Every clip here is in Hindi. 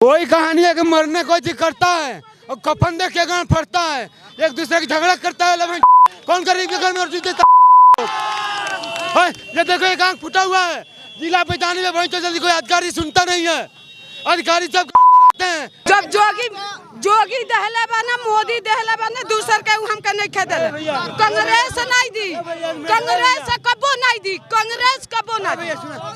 वही कहानी है कि मरने कोई चीज करता है और कफन देख के गांड फटता है, एक दूसरे की झगड़ा करता है। लेकिन कौन गरीब के घर में और ये देखो एक आंख फूटा हुआ है। जिला पे जाने में जल्दी कोई अधिकारी सुनता नहीं है, अधिकारी सब हैं। जब जोगी दहले बने, मोदी दहले बने, दूसर के हमके नहीं खेदे। कांग्रेस नहीं दी, कांग्रेस कबो नहीं दी, कांग्रेस कबो नहीं दी।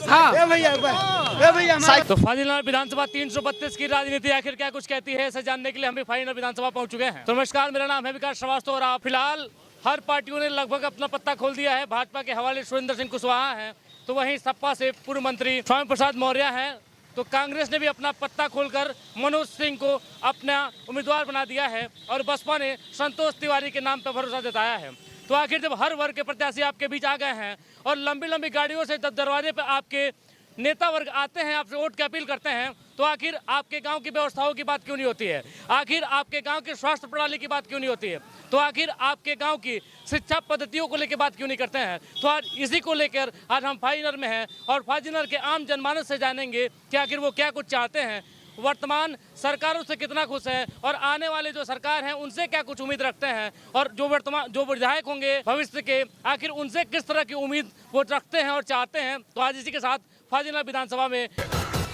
हाँ तो फाजिलनगर विधानसभा 332 की राजनीति आखिर क्या कुछ कहती है, इसे जानने के लिए हम भी फाजिलनगर विधानसभा पहुंच चुके हैं। तो नमस्कार, मेरा नाम है विकास श्रीवास्तव और आप फिलहाल हर पार्टियों ने लगभग अपना पत्ता खोल दिया है। भाजपा के हवाले सुरेंद्र सिंह कुशवाहा हैं, तो वहीं सपा से पूर्व मंत्री स्वामी प्रसाद मौर्य हैं। तो कांग्रेस ने भी अपना पत्ता खोलकर मनोज सिंह को अपना उम्मीदवार बना दिया है और बसपा ने संतोष तिवारी के नाम पर भरोसा जताया है। तो आखिर जब हर वर्ग के प्रत्याशी आपके बीच आ गए हैं और लंबी लंबी गाड़ियों से जब दरवाजे पर आपके नेता वर्ग आते हैं, आपसे वोट की अपील करते हैं, तो आखिर आपके गांव की व्यवस्थाओं की बात क्यों नहीं होती है? आखिर आपके गांव की स्वास्थ्य प्रणाली की बात क्यों नहीं होती है? तो आखिर आपके गांव की शिक्षा पद्धतियों को लेकर बात क्यों नहीं करते हैं? तो आज इसी को लेकर आज हम फाजिलनगर में हैं और फाजिलनगर के आम जनमानस से जानेंगे कि आखिर वो क्या कुछ चाहते हैं, वर्तमान सरकारों से कितना खुश है और आने वाले जो सरकार हैं उनसे क्या कुछ उम्मीद रखते हैं, और जो विधायक होंगे भविष्य के आखिर उनसे किस तरह की उम्मीद वो रखते हैं और चाहते हैं। तो आज इसी के साथ फाजिलनगर विधानसभा में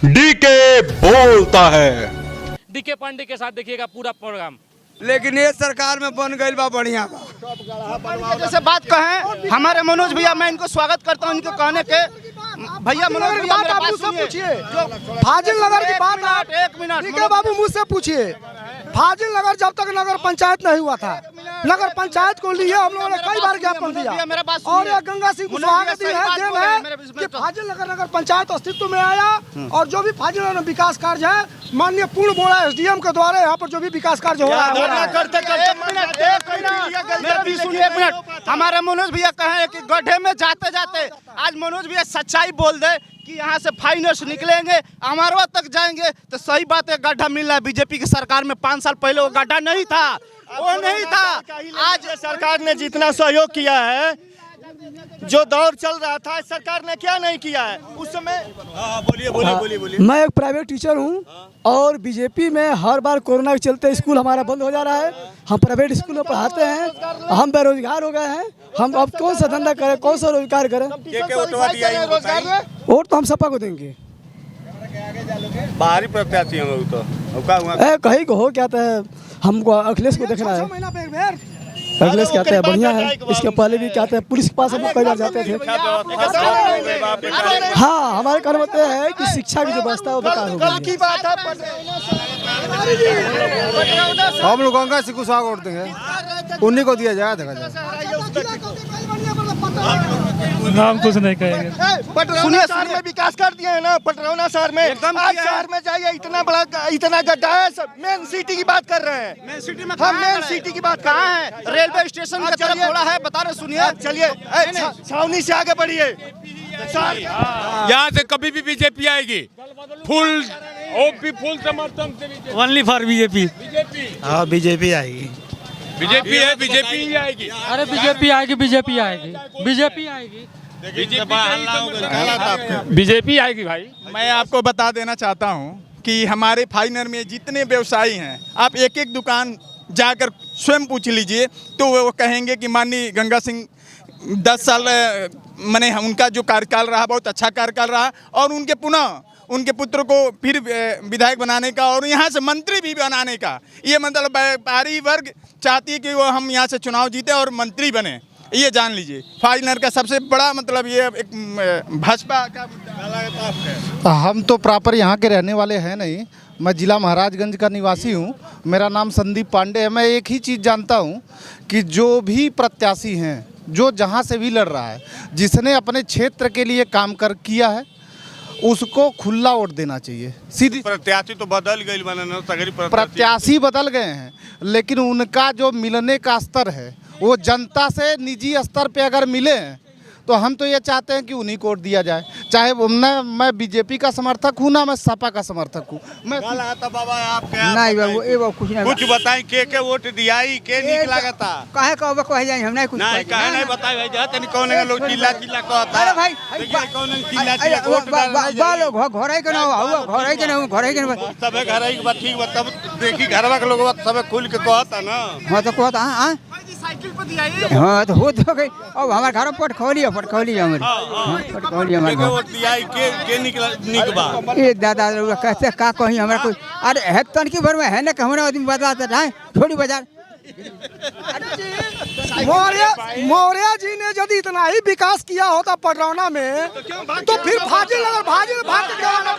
डीके बोलता है, डीके पांडे के साथ देखिएगा पूरा प्रोग्राम। लेकिन ये सरकार में बन गई बा बढ़िया बा। जैसे बात कहें हमारे मनोज भैया, मैं इनको स्वागत करता हूं इनके कहने के। भैया मनोज भैया मेरे पास पूछिए, फाजिलनगर की बात आप एक मिनट डीके बाबू मुझसे पूछिए। फाजिलनगर जब तक नगर पंचायत नहीं हुआ था, नगर पंचायत को लिए हम लोगों ने कई बार ज्ञापन दिया और ये गंगा सिंह कुशवाहा का दिन है कि फाजिलनगर नगर पंचायत अस्तित्व में आया और जो भी फाजिलनगर में विकास कार्य है माननीय पूर्ण बोरा एसडीएम के द्वारा यहाँ पर जो भी विकास कार्य हो रहा है। हमारे मनोज भैया कहे कि गड्ढे में जाते जाते आज मनोज भैया सच्चाई बोल दे कि यहाँ से फाइनल निकलेंगे, अमरवा तक जाएंगे, तो सही बात है गड्ढा मिल रहा है। बीजेपी की सरकार में 5 साल पहले वो गड्ढा नहीं था, वो नहीं था। आज सरकार ने जितना सहयोग किया है, जो दौर चल रहा था, सरकार ने क्या नहीं किया है उस समय। बोलिए। मैं एक प्राइवेट टीचर हूँ और बीजेपी में हर बार कोरोना के चलते स्कूल हमारा बंद हो जा रहा है। हम प्राइवेट स्कूल में पढ़ाते हैं, हम बेरोजगार हो गए हैं। हम अब कौन सा धंधा करें, कौन सा रोजगार करें? वोट तो हम सपा को देंगे। बाहरी प्रत्याशी हम तो कहीं को हो क्या है, हमको अखिलेश को देखना है। अखिलेश कहते हैं बढ़िया है, इसके पहले भी कहते हैं पुलिस के पास हम लोग कई बार जाते थे। हाँ, हमारे कहने होते हैं कि शिक्षा की जो व्यवस्था है वो बेकार हो गई। हम लोग गंगा सिंह कुशवाहा वोट देंगे, उन्हीं को दिया जाएगा। देखा जाए नाम कुछ नहीं कहेंगे। पटरौना शहर में विकास कर दिए हैं ना, पटरौना शहर में आज शहर में जाइए, इतना बड़ा इतना गड्ढा है। सब मेन सिटी की बात कर रहे हैं, हम मेन सिटी की बात कहाँ है? रेलवे स्टेशन का तरफ थोड़ा है, बता रहे सुनिए। चलिए छावनी से आगे बढ़िए। यहाँ से कभी भी बीजेपी आएगी, फुल समर्थन से ओनली फॉर बीजेपी। हाँ, बीजेपी आएगी। बीजेपी है, बीजेपी ही आएगी। अरे बीजेपी आएगी, बीजेपी आएगी, बीजेपी आएगी, बीजेपी आएगी भाई। मैं आपको बता देना चाहता हूं कि हमारे फाइनल में जितने व्यवसायी हैं, आप एक एक दुकान जाकर स्वयं पूछ लीजिए तो वो कहेंगे कि माननीय गंगा सिंह 10 साल मैंने उनका जो कार्यकाल रहा बहुत अच्छा कार्यकाल रहा और उनके पुनः उनके पुत्र को फिर विधायक बनाने का और यहाँ से मंत्री भी बनाने का, ये मतलब व्यापारी वर्ग चाहती है कि वो हम यहाँ से चुनाव जीते और मंत्री बने। ये जान लीजिए फाजिलनगर का सबसे बड़ा मतलब ये एक भाजपा का। हम तो प्रॉपर यहाँ के रहने वाले हैं नहीं, मैं जिला महाराजगंज का निवासी हूँ। मेरा नाम संदीप पांडे है। मैं एक ही चीज़ जानता हूँ कि जो भी प्रत्याशी हैं, जो जहाँ से भी लड़ रहा है, जिसने अपने क्षेत्र के लिए काम किया है उसको खुला वोट देना चाहिए। सीधी प्रत्याशी तो बदल गई, प्रत्याशी बदल गए हैं, लेकिन उनका जो मिलने का स्तर है वो जनता से निजी स्तर पे अगर मिले हैं तो हम तो ये चाहते हैं कि उन्हीं को वोट दिया जाए, चाहे मैं बीजेपी का समर्थक हूँ ना मैं सपा का समर्थक हूँ। मैं बाबा आप नहीं बाबू ये कुछ नहीं कुछ बताई के वोट दियाई के निक लागता काहे कहबे कहे जाए हम नहीं कुछ नहीं काहे नहीं बताई भाई जा तनी कौन लोग चिल्ला चिल्ला कहता अरे भाई कौन चिल्ला चिल्ला वोट बालो घर के ना हुआ घर के ना सबे घर ही बात ठीक बा तब देखी घरवा के लोग सबे खुल के कहता ना। हां तो कहता हां साइकिल पे दियाई हां तो हो तो गई अब हमारे घर पट खोली हमारे हमारे घर वोट दियाई के निक बा ये दादा लोग कहते का कहीं हमरा कोई अरे है तन की भर में है ना हमरा आदमी बताता है छोड़ी बाजार मौर्य जी ने यदि इतना ही विकास किया होता पटरौना में तो फिर फाजिल भाग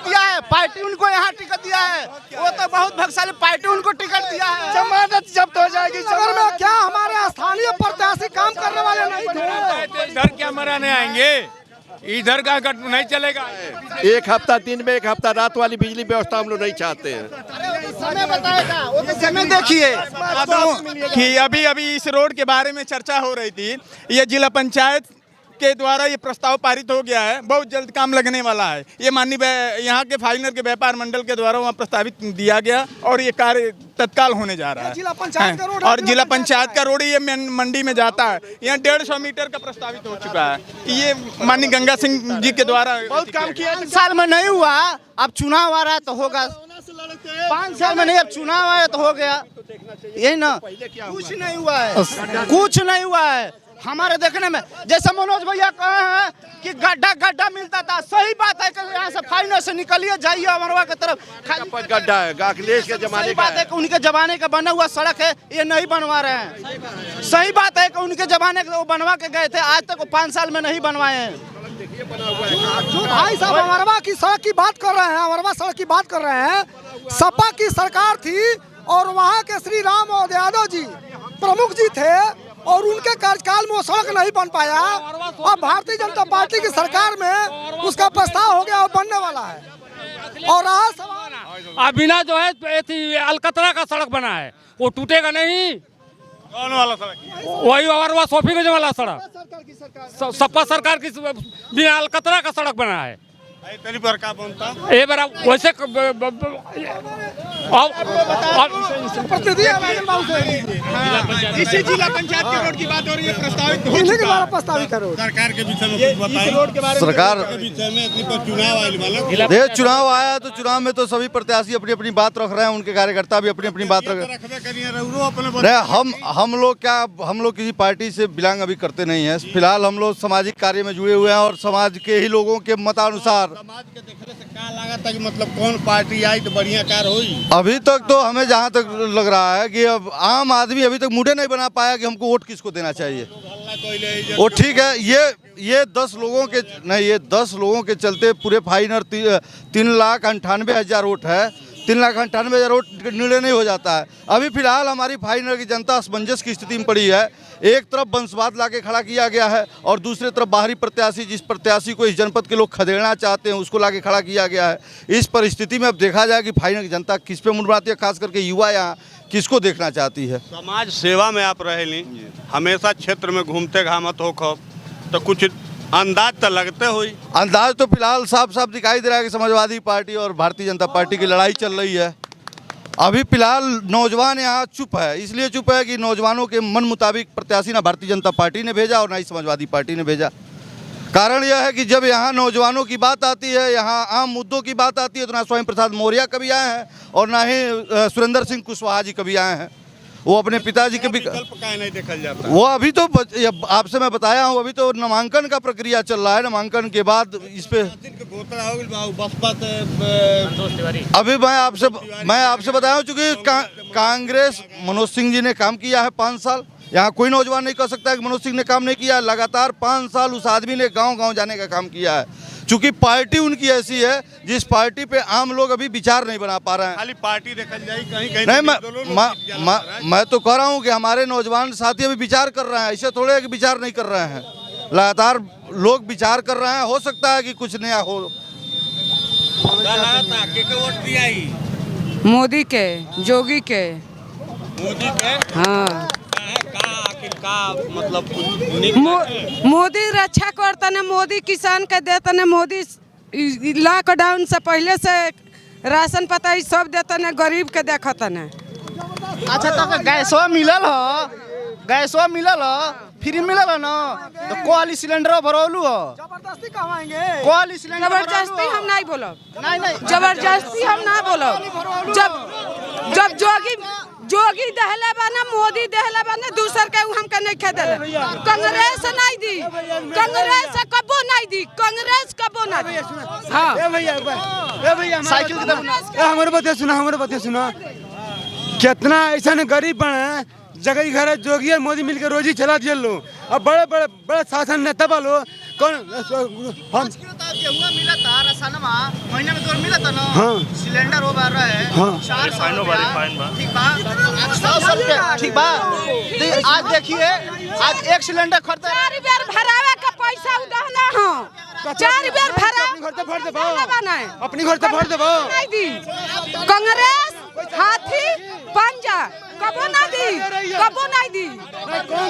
दिया है पार्टी उनको यहाँ टिकट दिया है, वो तो बहुत भाग्यशाली पार्टी उनको टिकट दिया है। जमानत जब्त हो जाएगी नगर में क्या हमारे स्थानीय प्रत्याशी काम करने वाले नहीं थे? इधर क्या मराने आएंगे, इधर का गट नहीं चलेगा। एक हफ्ता दिन में एक हफ्ता रात वाली बिजली व्यवस्था हम लोग नहीं चाहते हैं। समय बताएगा वो तो समय देखिए कि अभी इस रोड के बारे में चर्चा हो रही थी। ये जिला पंचायत के द्वारा ये प्रस्ताव पारित हो गया है, बहुत जल्द काम लगने वाला है। ये माननीय यहाँ के फाइनर के व्यापार मंडल के द्वारा वहाँ प्रस्तावित दिया गया और ये कार्य तत्काल होने जा रहा है। जिला पंचायत का रोड और जिला पंचायत का रोड ये मंडी में जाता है। यहाँ 150 मीटर का प्रस्तावित हो चुका है। ये माननीय गंगा सिंह जी के द्वारा बहुत काम किया। 5 साल में नहीं हुआ, अब चुनाव आ रहा है तो होगा। 5 साल में नहीं, अब चुनाव आया तो हो गया, यही ना। कुछ नहीं हुआ है, कुछ नहीं हुआ है हमारे देखने में। जैसे मनोज भैया कहे हैं कि गड्ढा मिलता था, सही बात है कि यहाँ से फाइनल से निकलिए जाइए अमरवा की तरफ। गड्ढा है अखिलेश के जमाने का है कि उनके जमाने का बना हुआ सड़क है, ये नहीं बनवा रहे हैं। सही बात है कि उनके जमाने का वो बनवा के गए थे, आज तक वो 5 साल में नहीं बनवाए हैं। जो भाई साहब अमरवा की सड़क की बात कर रहे हैं, अमरवा सड़क की बात कर रहे हैं, सपा की सरकार थी और वहाँ के श्री राम और यादव जी प्रमुख जी थे और उनके कार्यकाल में वो सड़क नहीं बन पाया। अब भारतीय जनता पार्टी की सरकार में उसका प्रस्ताव हो गया और बनने वाला है। और रहा सवाल बिना जो है अलकतरा का सड़क बना है, वो टूटेगा नहीं। कौन वाला सड़क? वही अमरवा सोफी वाला सड़क, सपा सरकार की बिना अलकतरा का सड़क बना है। पर का बनता ये बड़ा वैसे इसी जिला पंचायत के रोड की बात हो रही है, प्रस्तावित हो इन्हीं के चुका द्वारा है। प्रस्तावित करो। सरकार के विषय में कुछ बताइए। रोड के बारे में सरकार के विषय में इतनी पर चुनाव आने वाला देश चुनाव आया तो चुनाव में तो सभी प्रत्याशी अपनी अपनी बात रख रहे हैं, उनके कार्यकर्ता भी अपनी अपनी बात रख रहे हैं। हम लोग किसी पार्टी से बिलोंग अभी करते नहीं है। फिलहाल हम लोग सामाजिक कार्य में जुड़े हुए हैं और समाज के ही लोगों के मतानुसार समाज के देखने से क्या लगा था कि मतलब कौन पार्टी आई तो बढ़िया कार हुई। अभी तक तो हमें जहां तक लग रहा है कि अब आम आदमी अभी तक मुझे नहीं बना पाया कि हमको वोट किसको देना चाहिए। वो ठीक है, ये 10 लोगों के नहीं, ये 10 लोगों के चलते पूरे फाइनल 3,98,000 वोट है। 3,98,000 वोट निर्णय नहीं हो जाता है। अभी फिलहाल हमारी फाइनल की जनता असमंजस की स्थिति में पड़ी है। एक तरफ वंशवाद लाके खड़ा किया गया है और दूसरी तरफ बाहरी प्रत्याशी, जिस प्रत्याशी को इस जनपद के लोग खदेड़ना चाहते हैं, उसको लाके खड़ा किया गया है। इस परिस्थिति में अब देखा जाए कि फाइनल की जनता किस पे मुड़ाती है, खास करके युवा यहाँ किसको देखना चाहती है। समाज सेवा में आप रहे ली, हमेशा क्षेत्र में घूमते घामत हो खब तो कुछ अंदाज तो लगते हुई। अंदाज तो फिलहाल साफ साफ दिखाई दे रहा है कि समाजवादी पार्टी और भारतीय जनता पार्टी की लड़ाई चल रही है। अभी फिलहाल नौजवान यहाँ चुप है, इसलिए चुप है कि नौजवानों के मन मुताबिक प्रत्याशी ना भारतीय जनता पार्टी ने भेजा और ना ही समाजवादी पार्टी ने भेजा। कारण यह है कि जब यहाँ नौजवानों की बात आती है, यहाँ आम मुद्दों की बात आती है, तो ना स्वयं प्रसाद मौर्य कभी आए हैं और ना ही सुरेंद्र सिंह कुशवाहा जी कभी आए हैं। वो अपने पिताजी के नहीं देखा जाता। वो अभी तो आपसे मैं बताया हूँ, अभी तो नामांकन का प्रक्रिया चल रहा है। नामांकन के बाद इस पे अभी मैं आपसे बताया हूँ, चूँकि कांग्रेस मनोज सिंह जी ने काम किया है 5 साल। यहाँ कोई नौजवान नहीं कह सकता है कि मनोज सिंह ने काम नहीं किया। लगातार 5 साल उस आदमी ने गांव-गांव जाने का काम किया है। चूंकि पार्टी उनकी ऐसी है जिस पार्टी पे आम लोग अभी विचार नहीं बना पा रहे हैं। खाली पार्टी देखल जाए कहीं नहीं, मैं तो कह रहा हूँ कि हमारे नौजवान साथी अभी विचार कर रहे हैं। ऐसे थोड़े है कि विचार नहीं कर रहे हैं, लगातार लोग विचार कर रहे हैं। हो सकता है कि कुछ नया हो। मोदी के, जोगी के। मोदी के हाँ का मतलब मोदी रक्षा करतने, मोदी किसान के देतने, मोदी लॉकडाउन से पहले से राशन पता सब देतने, गरीब के देखतने। अच्छा तो गैसवा मिलल हो, गैसवा मिलल हो, फ्री मिलल हो ना, तो कोली सिलेंडर भरौलू हो। जबरदस्ती कहवाएंगे कोली सिलेंडर जबरदस्ती हम नहीं बोलो, नहीं जबरदस्ती हम ना बोलो। जब जोगी दहले बना, मोदी दहले बना, दूसर के हमके नहीं खेदले। कांग्रेस नहीं दी, कांग्रेस कबो नहीं दी, कांग्रेस कबो ना दी। हाँ ए भैया साइकिल की तरफ हमारे बातें सुना कितना ऐसा गरीब बने जगह घर है, जोगी और मोदी मिलकर रोजी चला दिया लो। अब बड़े शासन नेता वालो कौन हम गेहुआ मिला था, राशनमा महीने में 2 मिला था ना। हाँ। सिलेंडर हो रहा है। हाँ। 400 ठीक बा, 100 रुपये ठीक बा। तो आज देखिए, आज एक सिलेंडर खरीदा 4 बेर भरावे का पैसा उदहला हो, 4 बेर भरा अपनी घर से भर देबो, बनाए अपनी घर से भर देबो। नहीं दी कांग्रेस, हाथी पंजा कबो ना दी, कबो नहीं दी,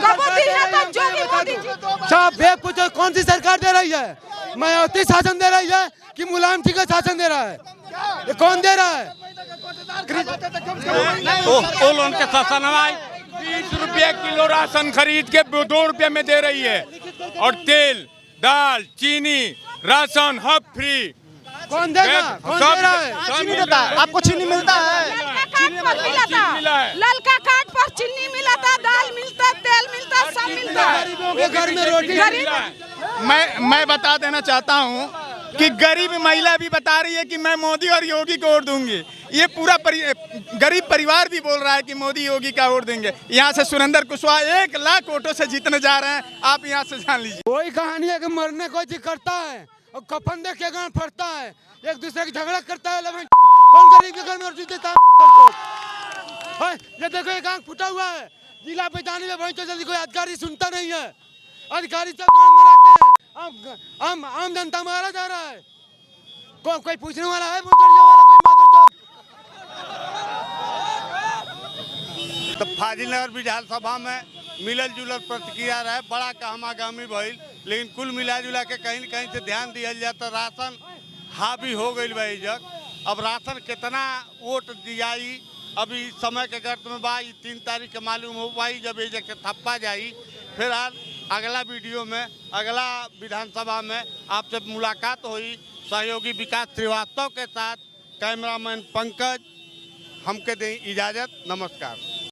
कबो दी है तो जोगी मोदी जी। सब बे पूछो कौन सी सरकार दे रही है, मायावती शासन दे रही है कि मुलायम सिंह का शासन दे रहा है? ये कौन दे रहा है? लोन के शासन 20 रुपये किलो राशन खरीद के 2 रुपये में दे रही है, और तेल दाल चीनी राशन हब फ्री। कौन देगा? कौन दे रहा है? चीनी देता है, आपको चीनी मिलता है। ललका कार्ड पर चीनी मिला था, दाल मिलता, तेल मिलता, सब मिलता है। गरीबों के घर में रोटी मैं बता देना चाहता हूं कि गरीब महिला भी बता रही है कि मैं मोदी और योगी को वोट दूंगी। ये पूरा गरीब परिवार भी बोल रहा है कि मोदी योगी का वोट देंगे। यहाँ से सुरेंद्र कुशवाहा 1 लाख वोटों से जीतने जा रहे हैं, आप यहाँ से जान लीजिए। वही कहानी है कि मरने को जी करता है और कफन देख के गांव फटता है, एक दूसरे की झगड़ा करता है। कौन गरीब के घर में रोटी देता है? ये देखो एक आंख फुटा हुआ है, जिला पैतानी में वहीं तो जल्दी कोई अधिकारी सुनता नहीं है। अधिकारी सब गांव में रहते हैं, आम जनता मारा जा रहा है। कोई पूछने वाला है? वाला कोई मादर तो फाजिलनगर विधानसभा में मिलल जुलल प्रतिक्रिया रहे, बड़ा कहमागामी भइल, लेकिन कुल मिला जुला के कहीं न कहीं से ध्यान दिया जाए तो राशन हावी हो गई बा इजक। अब राशन कितना वोट दियाई अभी समय के गर्त में बा, 3 तारीख के मालूम हो पाई जब ये जगह थप्पा जाई। फिर अगला वीडियो में अगला विधानसभा में आपसे मुलाकात हुई सहयोगी विकास श्रीवास्तव के साथ। कैमरामैन पंकज, हमके दें इजाज़त, नमस्कार।